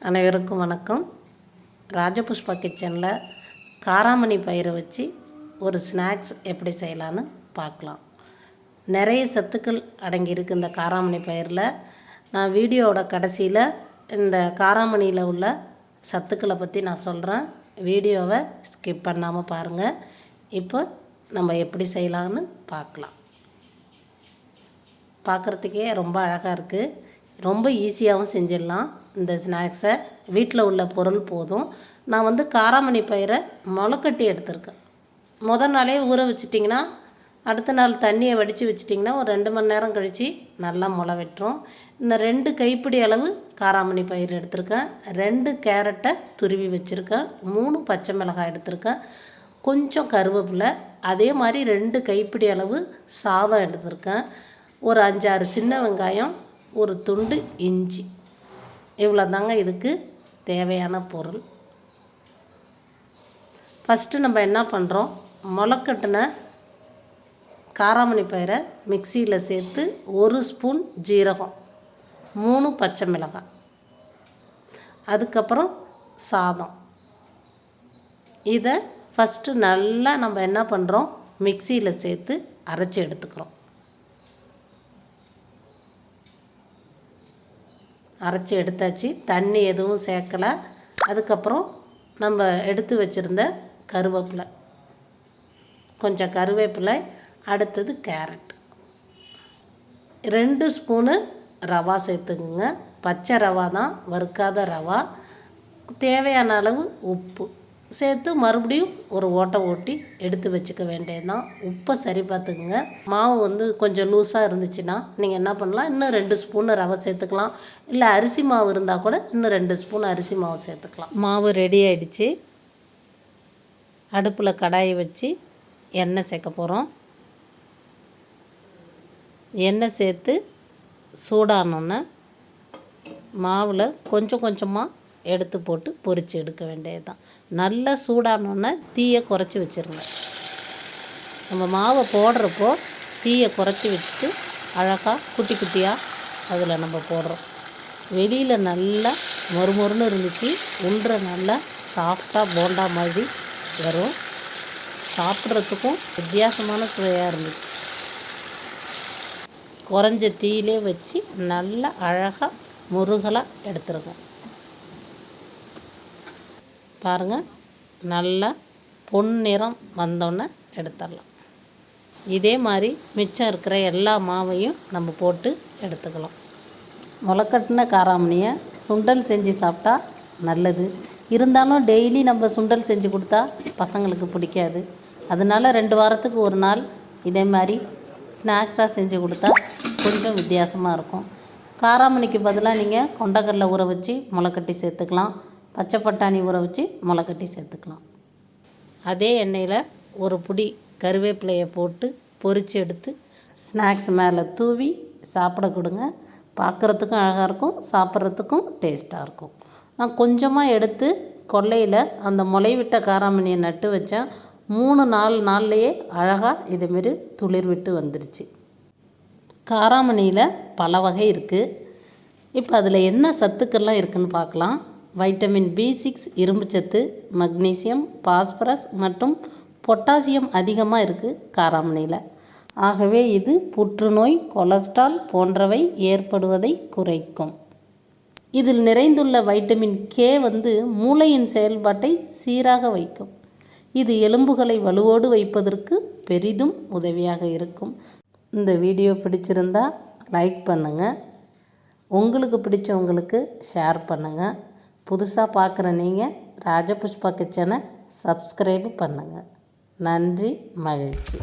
அனைவருக்கும் வணக்கம். ராஜபுஷ்பா கிச்சனில் காராமணி பயிரை வச்சு ஒரு ஸ்நாக்ஸ் எப்படி செய்யலான்னு பார்க்கலாம். நிறைய சத்துக்கள் அடங்கியிருக்கு இந்த காராமணி பயிரில். நான் வீடியோவோட கடைசியில் இந்த காராமணியில் உள்ள சத்துக்களை பற்றி நான் சொல்கிறேன். வீடியோவை ஸ்கிப் பண்ணாமல் பாருங்கள். இப்போ நம்ம எப்படி செய்யலான்னு பார்க்கலாம். பார்க்குறதுக்கே ரொம்ப அழகாக இருக்குது. ரொம்ப ஈஸியாகவும் செஞ்சிடலாம். இந்த ஸ்நாக்ஸை வீட்டில் உள்ள பொருள் போதும். நான் காராமணி பயிரை முளைக்கட்டி எடுத்திருக்கேன். முதல் நாளே ஊற வச்சிட்டிங்கன்னா அடுத்த நாள் தண்ணியை வடித்து வச்சிட்டிங்கன்னா ஒரு 2 மணி நேரம் கழித்து நல்லா முளை வெட்டுரும். இந்த 2 கைப்பிடி அளவு காராமணி பயிர் எடுத்திருக்கேன். 2 கேரட்டை துருவி வச்சுருக்கேன். 3 பச்சை மிளகாய் எடுத்திருக்கேன். கொஞ்சம் கருவேப்பிலை, அதே மாதிரி 2 கைப்பிடி அளவு சாதம் எடுத்திருக்கேன். ஒரு 5-6 சின்ன வெங்காயம், ஒரு துண்டு இஞ்சி. இவ்வளோ தாங்க இதுக்கு தேவையான பொருள். ஃபஸ்ட்டு நம்ம என்ன பண்ணுறோம், முளைக்கட்டின காராமணி பயிரை மிக்சியில் சேர்த்து 1 ஸ்பூன் ஜீரகம், 3 பச்சை மிளகாய், அதுக்கப்புறம் சாதம். இதை ஃபஸ்ட்டு நல்லா நம்ம என்ன பண்ணுறோம், மிக்சியில் சேர்த்து அரைச்சி எடுத்துக்கிறோம். அரைச்சி எடுத்தாச்சு, தண்ணி எதுவும் சேர்க்கலை. அதுக்கப்புறம் நம்ம எடுத்து வச்சுருந்த கருவேப்பிலை, கொஞ்சம் கருவேப்பிலை, அடுத்தது கேரட், 2 ஸ்பூனு ரவா சேர்த்துக்குங்க. பச்சை ரவா தான், வறுக்காத ரவா. தேவையான அளவு உப்பு சேர்த்து மறுபடியும் ஒரு ஓட்டை ஓட்டி எடுத்து வச்சுக்க வேண்டியதுதான். உப்பை சரி பார்த்துக்குங்க. மாவு கொஞ்சம் லூஸாக இருந்துச்சுன்னா நீங்கள் என்ன பண்ணலாம், இன்னும் 2 ஸ்பூன் ரவை சேர்த்துக்கலாம். இல்லை அரிசி மாவு இருந்தால் கூட இன்னும் 2 ஸ்பூன் அரிசி மாவு சேர்த்துக்கலாம். மாவு ரெடி ஆகிடுச்சு. அடுப்பில் கடாயை வச்சு எண்ணெய் சேர்க்க போகிறோம். எண்ணெய் சேர்த்து சூடானோன்னே மாவில் கொஞ்சம் கொஞ்சமாக எடுத்து போட்டு பொரித்து எடுக்க வேண்டியது தான். நல்லா சூடானோன்னே தீயை குறைச்சி வச்சுருங்க. நம்ம மாவை போடுறப்போ தீயை குறைச்சி வச்சுட்டு அழகாக குட்டி குட்டியாக அதில் நம்ம போடுறோம். வெளியில் நல்லா மொறுமொறுன்னு இருந்துச்சு, உள்ள நல்லா சாஃப்டாக போண்டா மாதிரி வரும். சாப்பிட்றதுக்கும் வித்தியாசமான சுவையாக இருந்துச்சு. குறைஞ்ச தீயிலே வச்சு நல்லா அழகாக முருகலாக எடுத்துருங்க. பாருங்கள், நல்லா பொன்னிறம் வந்தோன்னே எடுத்துடலாம். இதே மாதிரி மிச்சம் இருக்கிற எல்லா மாவையும் நம்ம போட்டு எடுத்துக்கலாம். முளைக்கட்டின காராமணியை சுண்டல் செஞ்சு சாப்பிட்டா நல்லது. இருந்தாலும் டெய்லி நம்ம சுண்டல் செஞ்சு கொடுத்தா பசங்களுக்கு பிடிக்காது. அதனால 2 வாரத்துக்கு ஒரு நாள் இதே மாதிரி ஸ்நாக்ஸாக செஞ்சு கொடுத்தா கொஞ்சம் வித்தியாசமாக இருக்கும். காராமணிக்கு பதிலாக நீங்கள் கொண்டக்கடலை ஊற வச்சு முளைக்கட்டி சேர்த்துக்கலாம். பச்சை பட்டாணி ஊற வச்சு முளைக்கட்டி சேர்த்துக்கலாம். அதே எண்ணெயில் ஒரு பிடி கருவேப்பிலையை போட்டு பொரித்து எடுத்து ஸ்நாக்ஸ் மேலே தூவி சாப்பிட கொடுங்க. பார்க்குறதுக்கும் அழகாக இருக்கும், சாப்பிட்றதுக்கும் டேஸ்ட்டாக இருக்கும். நான் கொஞ்சமாக எடுத்து கொல்லையில் அந்த முளைவிட்ட காராமணியை நட்டு வச்சேன். 3-4 நாள்லையே அழகாக இதுமாரி துளிர் விட்டு வந்துருச்சு. காராமணியில் பல வகை இருக்குது. இப்போ அதில் என்ன சத்துக்கள்லாம் இருக்குதுன்னு பார்க்கலாம். வைட்டமின் B6 இரும்புச்சத்து, மக்னீசியம், பாஸ்பரஸ் மற்றும் பொட்டாசியம் அதிகமாக இருக்குது காராமணியில். ஆகவே இது புற்றுநோய், கொலஸ்ட்ரால் போன்றவை ஏற்படுவதை குறைக்கும். இதில் நிறைந்துள்ள வைட்டமின் K மூளையின் செயல்பாட்டை சீராக வைக்கும். இது எலும்புகளை வலுவோடு வைப்பதற்கு பெரிதும் உதவியாக இருக்கும். இந்த வீடியோ பிடிச்சிருந்தா லைக் பண்ணுங்கள். உங்களுக்கு பிடிச்சவங்களுக்கு ஷேர் பண்ணுங்கள். புதுசாக பார்க்குற நீங்கள் ராஜபுஷ்பா கிச்சனை சப்ஸ்கிரைப் பண்ணுங்கள். நன்றி, மகிழ்ச்சி.